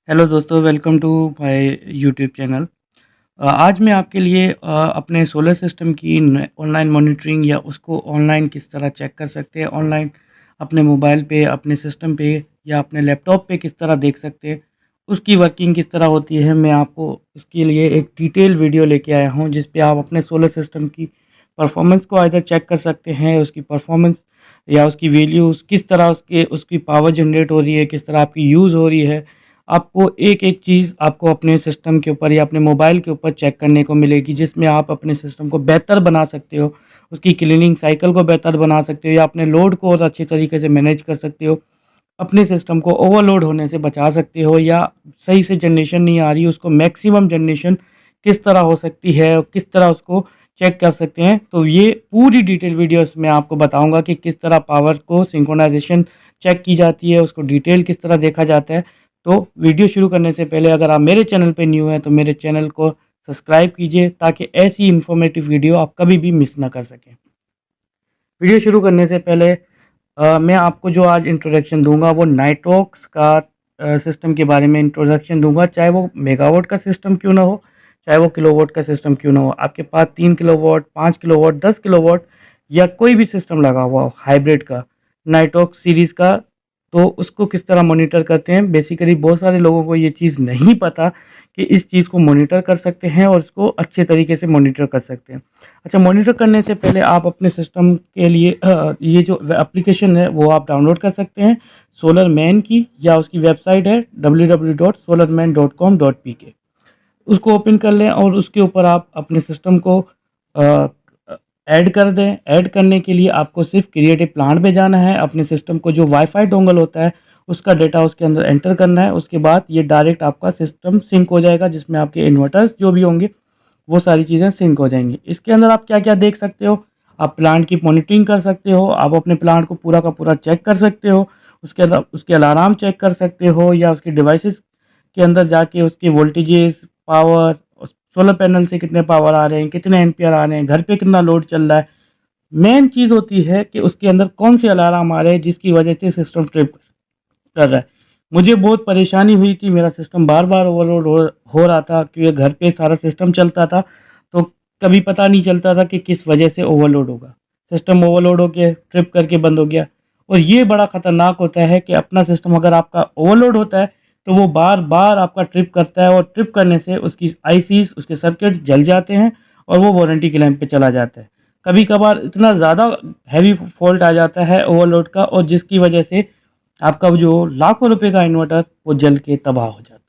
Hello दोस्तों, welcome to my YouTube channel. आज मैं आपके लिए अपने सोलर सिस्टम की ऑनलाइन मॉनिटरिंग या उसको ऑनलाइन किस तरह चेक कर सकते हैं, ऑनलाइन अपने मोबाइल पे, अपने सिस्टम पे या अपने लैपटॉप पे किस तरह देख सकते हैं, उसकी वर्किंग किस तरह होती है। मैं आपको उसके लिए एक डिटेल वीडियो लेके आया हूँ जिस पे आप अपने सोलर सिस्टम की परफॉर्मेंस को आइदर चेक कर सकते हैं, उसकी परफॉर्मेंस या उसकी वैल्यूज़ किस तरह उसकी पावर जनरेट हो रही है, किस तरह आपकी यूज़ हो रही है। आपको एक-एक चीज़ आपको अपने सिस्टम के ऊपर या अपने मोबाइल के ऊपर चेक करने को मिलेगी, जिसमें आप अपने सिस्टम को बेहतर बना सकते हो, उसकी क्लीनिंग साइकिल को बेहतर बना सकते हो या अपने लोड को और अच्छी तरीके से मैनेज कर सकते हो। अपने सिस्टम को ओवरलोड होने से बचा सकते हो या सही से जनरेशन नहीं आ रही, उसको मैक्सिमम जनरेशन किस तरह हो सकती है और किस तरह उसको चेक कर सकते हैं। तो ये पूरी डिटेल वीडियो इसमें आपको बताऊँगा कि किस तरह पावर को सिंक्रोनाइज़ेशन चेक की जाती है, उसको डिटेल किस तरह देखा जाता है। तो वीडियो शुरू करने से पहले अगर आप मेरे चैनल पे न्यू हैं तो मेरे चैनल को सब्सक्राइब कीजिए ताकि ऐसी इन्फॉर्मेटिव वीडियो आप कभी भी मिस ना कर सकें। वीडियो शुरू करने से पहले मैं आपको जो आज इंट्रोडक्शन दूँगा वो नाइट्रॉक्स का सिस्टम के बारे में इंट्रोडक्शन दूँगा, चाहे वो मेगावाट का सिस्टम क्यों ना हो, चाहे वो किलोवाट का सिस्टम क्यों ना हो। आपके पास 3 किलोवाट, 5 किलोवाट, 10 किलोवाट या कोई भी सिस्टम लगा हुआ हो हाइब्रिड का, नाइट्रॉक्स सीरीज़ का, तो उसको किस तरह मॉनिटर करते हैं। बेसिकली बहुत सारे लोगों को ये चीज़ नहीं पता कि इस चीज़ को मॉनिटर कर सकते हैं और इसको अच्छे तरीके से मॉनिटर कर सकते हैं। अच्छा, मॉनिटर करने से पहले आप अपने सिस्टम के लिए ये जो एप्लीकेशन है वो आप डाउनलोड कर सकते हैं सोलरमैन की, या उसकी वेबसाइट है www.solarman.com.pk। उसको ओपन कर लें और उसके ऊपर आप अपने सिस्टम को ऐड कर दें। ऐड करने के लिए आपको सिर्फ क्रिएट ए प्लांट पे जाना है, अपने सिस्टम को जो वाईफाई डोंगल होता है उसका डेटा उसके अंदर एंटर करना है। उसके बाद ये डायरेक्ट आपका सिस्टम सिंक हो जाएगा, जिसमें आपके इन्वर्टर्स जो भी होंगे वो सारी चीज़ें सिंक हो जाएँगी। इसके अंदर आप क्या-क्या देख सकते हो, आप प्लांट की मॉनिटरिंग कर सकते हो, आप अपने प्लांट को पूरा का पूरा चेक कर सकते हो, उसके अंदर उसके अलार्म चेक कर सकते हो या उसके डिवाइसेस के अंदर जाके उसके वोल्टेजेस, पावर, सोलर पैनल से कितने पावर आ रहे हैं, कितने एम्पीयर आ रहे हैं, घर पे कितना लोड चल रहा है। मेन चीज़ होती है कि उसके अंदर कौन से अलार्म आ रहे हैं जिसकी वजह से सिस्टम ट्रिप कर रहा है। मुझे बहुत परेशानी हुई थी, मेरा सिस्टम बार-बार ओवरलोड हो रहा था क्योंकि घर पे सारा सिस्टम चलता था, तो कभी पता नहीं चलता था कि किस वजह से ओवरलोड होगा। सिस्टम ओवरलोड होके ट्रिप करके बंद हो गया और ये बड़ा ख़तरनाक होता है कि अपना सिस्टम अगर आपका ओवरलोड होता है, तो वो बार-बार आपका ट्रिप करता है और ट्रिप करने से उसकी आईसीज़, उसके सर्किट्स जल जाते हैं और वो वारंटी क्लेम पे चला जाता है। कभी-कभार इतना ज़्यादा हैवी फ़ॉल्ट आ जाता है ओवरलोड का, और जिसकी वजह से आपका वो जो लाखों रुपए का इन्वर्टर वो जल के तबाह हो जाता है।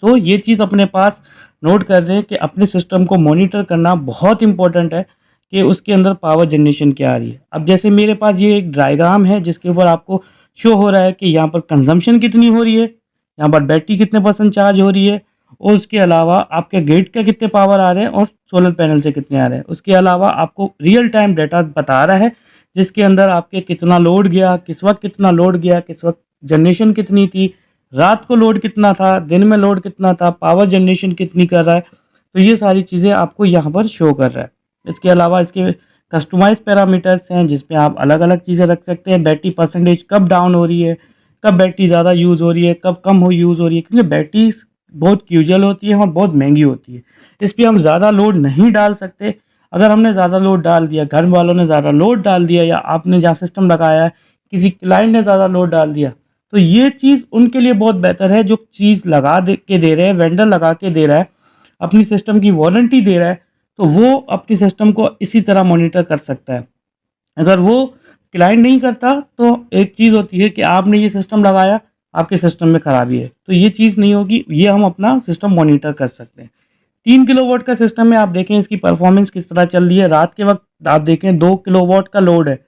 तो ये चीज़ अपने पास नोट कर लें कि अपने सिस्टम को मॉनिटर करना बहुत इम्पोर्टेंट है कि उसके अंदर पावर जनरेशन क्या आ रही है। अब जैसे मेरे पास ये एक डायग्राम है जिसके ऊपर आपको शो हो रहा है कि यहाँ पर कंजम्पशन कितनी हो रही है, यहाँ पर बैटरी कितने परसेंट चार्ज हो रही है, और उसके अलावा आपके गेट का कितने पावर आ रहे हैं और सोलर पैनल से कितने आ रहे हैं। उसके अलावा आपको रियल टाइम डाटा बता रहा है जिसके अंदर आपके कितना लोड गया, किस वक़्त कितना लोड गया, किस वक़्त जनरेशन कितनी थी, रात को लोड कितना था, दिन में लोड कितना था, पावर जनरेशन कितनी कर रहा है। तो ये सारी चीज़ें आपको यहाँ पर शो कर रहा है। इसके अलावा इसके कस्टमाइज़ पैरामीटर्स हैं जिसमें आप अलग-अलग चीज़ें रख सकते हैं। बैटरी परसेंटेज कब डाउन हो रही है, कब बैटरी ज़्यादा यूज़ हो रही है, कब कम हो यूज़ हो रही है, क्योंकि बैटरीज़ बहुत क्यूजियल होती है और बहुत महँगी होती है। इस पे हम ज़्यादा लोड नहीं डाल सकते। अगर हमने ज़्यादा लोड डाल दिया, घर वालों ने ज़्यादा लोड डाल दिया या आपने जहाँ सिस्टम लगाया है, किसी क्लाइंट ने ज़्यादा लोड डाल दिया, तो ये चीज़ उनके लिए बहुत बेहतर है। जो चीज़ लगा दे के दे रहे हैं, वेंडर लगा के दे रहा है, अपनी सिस्टम की वारंटी दे रहा है, तो वो अपनी सिस्टम को इसी तरह मॉनिटर कर सकता है। अगर वो क्लाइंट नहीं करता, तो एक चीज़ होती है कि आपने ये सिस्टम लगाया, आपके सिस्टम में खराबी है, तो ये चीज़ नहीं होगी। ये हम अपना सिस्टम मॉनिटर कर सकते हैं। 3 किलोवाट का सिस्टम है, आप देखें इसकी परफॉर्मेंस किस तरह चल रही है। रात के वक़्त आप देखें 2 किलोवाट का लोड है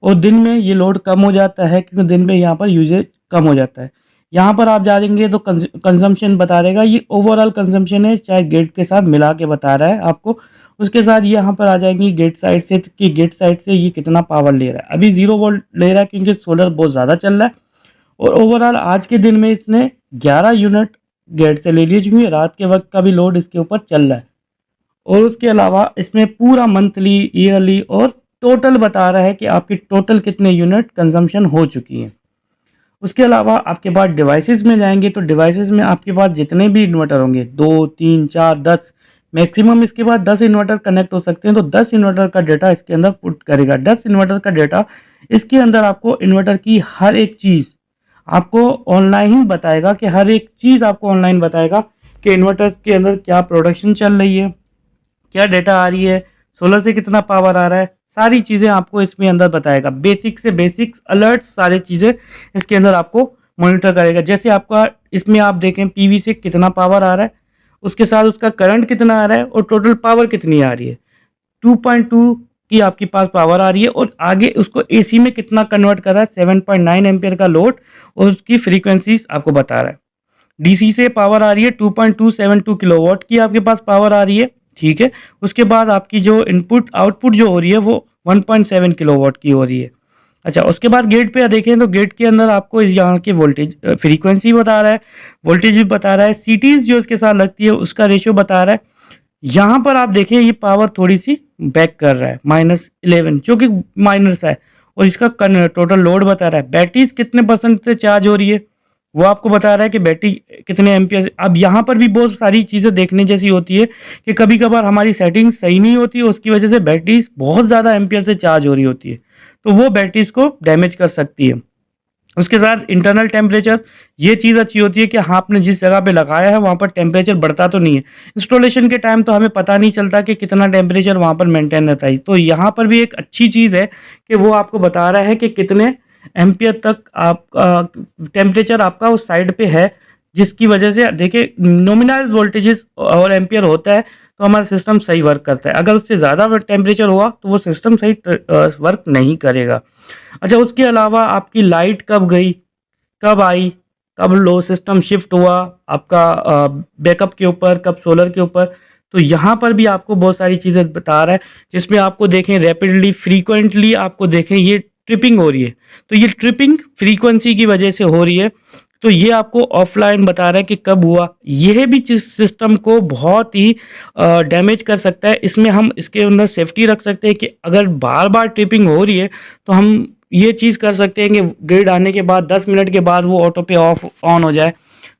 और दिन में ये लोड कम हो जाता है क्योंकि दिन में यहाँ पर यूसेज कम हो जाता है। यहाँ पर आप जाएँगे तो कंज़म्पशन बता देगा, ये ओवरऑल कंज़म्पशन है, चाहे गेट के साथ मिला के बता रहा है आपको। उसके साथ यहाँ पर आ जाएँगी गेट साइड से कि गेट साइड से ये कितना पावर ले रहा है। अभी 0 वोल्ट ले रहा है क्योंकि सोलर बहुत ज़्यादा चल रहा है, और ओवरऑल आज के दिन में इसने 11 यूनिट गेट से ले लिए क्योंकि रात के वक़्त का भी लोड इसके ऊपर चल रहा है। और उसके अलावा इसमें पूरा मंथली, ईयरली और टोटल बता रहा है कि आपकी टोटल कितने यूनिट कंज़म्पशन हो चुकी है। उसके अलावा आपके पास डिवाइसेस में जाएंगे तो डिवाइसेस में आपके पास जितने भी इन्वर्टर होंगे 2, 3, 4, 10 मैक्सिमम इसके बाद 10 इन्वर्टर कनेक्ट हो सकते हैं। तो 10 इन्वर्टर का डेटा इसके अंदर पुट करेगा। 10 इन्वर्टर का डेटा इसके अंदर आपको इन्वर्टर की हर एक चीज़ आपको ऑनलाइन ही बताएगा, कि हर एक चीज़ आपको ऑनलाइन बताएगा कि इन्वर्टर के अंदर क्या प्रोडक्शन चल रही है, क्या डेटा आ रही है, सोलर से कितना पावर आ रहा है, सारी चीज़ें आपको इसमें अंदर बताएगा। बेसिक से बेसिक्स अलर्ट सारी चीज़ें इसके अंदर आपको मॉनिटर करेगा। जैसे आपका इसमें आप देखें पीवी से कितना पावर आ रहा है, उसके साथ उसका करंट कितना आ रहा है और टोटल पावर कितनी आ रही है। 2.2 की आपके पास पावर आ रही है और आगे उसको एसी में कितना कन्वर्ट कर रहा है, 7.9 एम्पियर का लोड और उसकी फ्रीक्वेंसीज आपको बता रहा है। डीसी से पावर आ रही है 2.272 किलोवाट की आपके पास पावर आ रही है, ठीक है। उसके बाद आपकी जो इनपुट आउटपुट जो हो रही है वो 1.7 किलोवाट की हो रही है। अच्छा, उसके बाद गेट पे देखें तो गेट के अंदर आपको यहाँ की वोल्टेज फ्रीक्वेंसी बता रहा है, वोल्टेज भी बता रहा है, सीटीज जो इसके साथ लगती है उसका रेशियो बता रहा है। यहाँ पर आप देखें ये पावर थोड़ी सी बैक कर रहा है -11 जो कि माइनस है और इसका टोटल लोड बता रहा है। बैटरीज कितने परसेंट से चार्ज हो रही है वो आपको बता रहा है कि बैटरी कितने एम्पियर। अब यहाँ पर भी बहुत सारी चीज़ें देखने जैसी होती है कि कभी कभार हमारी सेटिंग सही नहीं होती है, उसकी वजह से बैटरीज बहुत ज़्यादा एम्पियर से चार्ज हो रही होती है, तो वो बैटरीज को डैमेज कर सकती है। उसके साथ इंटरनल टेम्परेचर, ये चीज़ अच्छी होती है कि हाँ आपने जिस जगह पे लगाया है वहाँ पर टेम्परेचर बढ़ता तो नहीं है। इंस्टॉलेशन के टाइम तो हमें पता नहीं चलता कि कितना टेम्परेचर वहाँ पर मेंटेन रहता है। तो यहाँ पर भी एक अच्छी चीज़ है कि वो आपको बता रहा है कि कितने एम्पियर तक आप टेम्परेचर आपका उस साइड पे है, जिसकी वजह से देखिए नॉमिनल वोल्टेजेस और एम्पियर होता है तो हमारा सिस्टम सही वर्क करता है। अगर उससे ज़्यादा टेम्परेचर हुआ तो वो सिस्टम सही वर्क नहीं करेगा। अच्छा, उसके अलावा आपकी लाइट कब गई, कब आई, कब लो सिस्टम शिफ्ट हुआ आपका बैकअप के ऊपर, कब सोलर के ऊपर, तो यहाँ पर भी आपको बहुत सारी चीज़ें बता रहा है, जिसमें आपको देखें रैपिडली फ्रीक्वेंटली आपको देखें ये ट्रिपिंग हो रही है, तो ये ट्रिपिंग फ्रीक्वेंसी की वजह से हो रही है। तो ये आपको ऑफलाइन बता रहा है कि कब हुआ। यह भी सिस्टम को बहुत ही डैमेज कर सकता है। इसमें हम इसके अंदर सेफ्टी रख सकते हैं कि अगर बार बार ट्रिपिंग हो रही है तो हम ये चीज़ कर सकते हैं कि ग्रिड आने के बाद 10 मिनट के बाद वो ऑटो पे ऑफ ऑन हो जाए।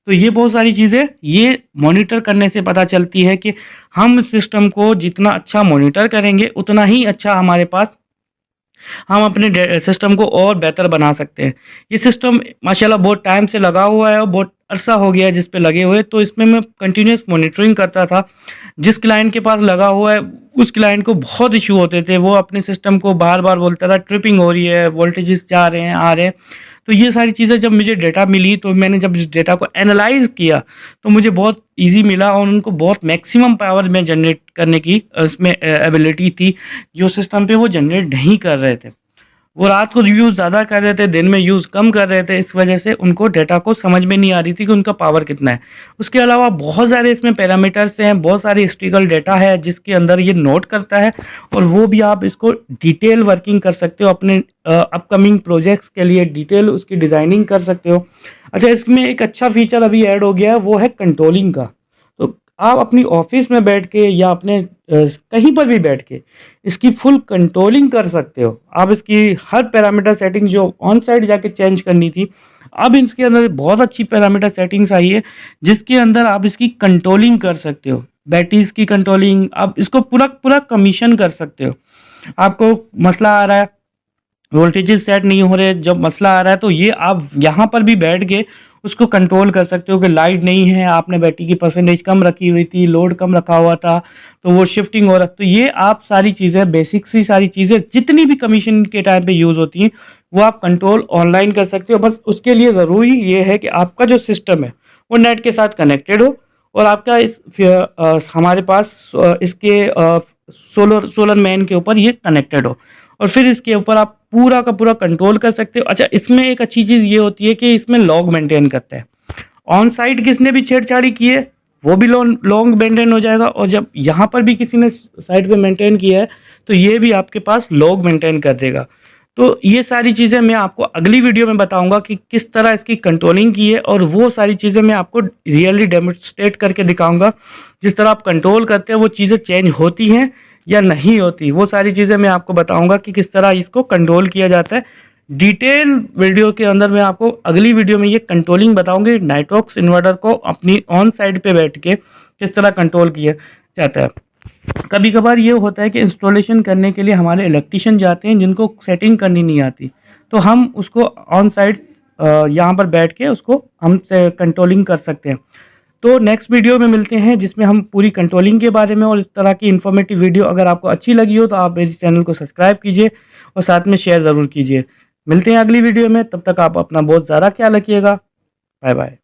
तो ये बहुत सारी चीज़ें ये मॉनिटर करने से पता चलती है कि हम सिस्टम को जितना अच्छा मॉनिटर करेंगे उतना ही अच्छा हमारे पास हम अपने सिस्टम को और बेहतर बना सकते हैं। ये सिस्टम माशाल्लाह बहुत टाइम से लगा हुआ है और बहुत अरसा हो गया है जिस पे लगे हुए, तो इसमें मैं कंटिन्यूस मॉनिटरिंग करता था। जिस क्लाइंट के पास लगा हुआ है उस क्लाइंट को बहुत इशू होते थे, वो अपने सिस्टम को बार बार बोलता था ट्रिपिंग हो रही है, वोल्टेजेस जा रहे हैं आ रहे हैं। तो ये सारी चीज़ें जब मुझे डेटा मिली तो मैंने जब इस डेटा को एनालाइज किया तो मुझे बहुत इजी मिला और उनको बहुत मैक्सिमम पावर में जनरेट करने की उसमें एबिलिटी थी, जो सिस्टम पे वो जनरेट नहीं कर रहे थे। वो रात को यूज़ ज़्यादा कर रहे थे, दिन में यूज़ कम कर रहे थे, इस वजह से उनको डेटा को समझ में नहीं आ रही थी कि उनका पावर कितना है। उसके अलावा बहुत सारे इसमें पैरामीटर्स हैं, बहुत सारे हिस्ट्रिकल डेटा है जिसके अंदर ये नोट करता है और वो भी आप इसको डिटेल वर्किंग कर सकते हो, अपने अपकमिंग प्रोजेक्ट्स के लिए डिटेल उसकी डिज़ाइनिंग कर सकते हो। अच्छा, इसमें एक अच्छा फीचर अभी ऐड हो गया है, वो है कंट्रोलिंग का। तो आप अपनी ऑफिस में बैठ के या अपने कहीं पर भी बैठ के इसकी फुल कंट्रोलिंग कर सकते हो। आप इसकी हर पैरामीटर सेटिंग जो ऑन साइड जाके चेंज करनी थी, अब इसके अंदर बहुत अच्छी पैरामीटर सेटिंग्स आई है जिसके अंदर आप इसकी कंट्रोलिंग कर सकते हो। बैटरीज की कंट्रोलिंग, आप इसको पूरा पूरा कमीशन कर सकते हो। आपको मसला आ रहा है, वोल्टेजेस सेट नहीं हो रहे, जब मसला आ रहा है तो ये आप यहाँ पर भी बैठ के उसको कंट्रोल कर सकते हो कि लाइट नहीं है, आपने बैटरी की परसेंटेज कम रखी हुई थी, लोड कम रखा हुआ था तो वो शिफ्टिंग हो रहा। तो ये आप सारी चीज़ें बेसिक सी सारी चीज़ें जितनी भी कमीशन के टाइम पे यूज़ होती हैं वो आप कंट्रोल ऑनलाइन कर सकते हो। बस उसके लिए ज़रूरी ये है कि आपका जो सिस्टम है वो नेट के साथ कनेक्टेड हो और आपका हमारे पास इसके सोलर मैन के ऊपर ये कनेक्टेड हो और फिर इसके ऊपर आप पूरा का पूरा कंट्रोल कर सकते हो। अच्छा, इसमें एक अच्छी चीज़ ये होती है कि इसमें लॉग मेंटेन करता है। ऑन साइट किसने भी छेड़छाड़ी की है वो भी लॉग मेंटेन हो जाएगा और जब यहाँ पर भी किसी ने साइट पे मेंटेन किया है तो ये भी आपके पास लॉग मेंटेन कर देगा। तो ये सारी चीज़ें मैं आपको अगली वीडियो में बताऊंगा कि किस तरह इसकी कंट्रोलिंग की है और वो सारी चीज़ें मैं आपको रियली डेमोन्स्ट्रेट करके दिखाऊंगा। जिस तरह आप कंट्रोल करते हैं वो चीज़ें चेंज होती हैं या नहीं होती, वो सारी चीज़ें मैं आपको बताऊंगा कि किस तरह इसको कंट्रोल किया जाता है डिटेल वीडियो के अंदर मैं आपको अगली वीडियो में ये कंट्रोलिंग बताऊंगी, नाइट्रॉक्स इन्वर्टर को अपनी ऑन साइड पे बैठ के किस तरह कंट्रोल किया जाता है। कभी कभार ये होता है कि इंस्टॉलेशन करने के लिए हमारे इलेक्ट्रिशियन जाते हैं जिनको सेटिंग करनी नहीं आती, तो हम उसको ऑन साइड यहाँ पर बैठ के उसको हम कंट्रोलिंग कर सकते हैं। तो नेक्स्ट वीडियो में मिलते हैं जिसमें हम पूरी कंट्रोलिंग के बारे में और इस तरह की इन्फॉर्मेटिव वीडियो अगर आपको अच्छी लगी हो तो आप मेरे चैनल को सब्सक्राइब कीजिए और साथ में शेयर ज़रूर कीजिए। मिलते हैं अगली वीडियो में, तब तक आप अपना बहुत ज़्यादा ख्याल रखिएगा। Bye bye.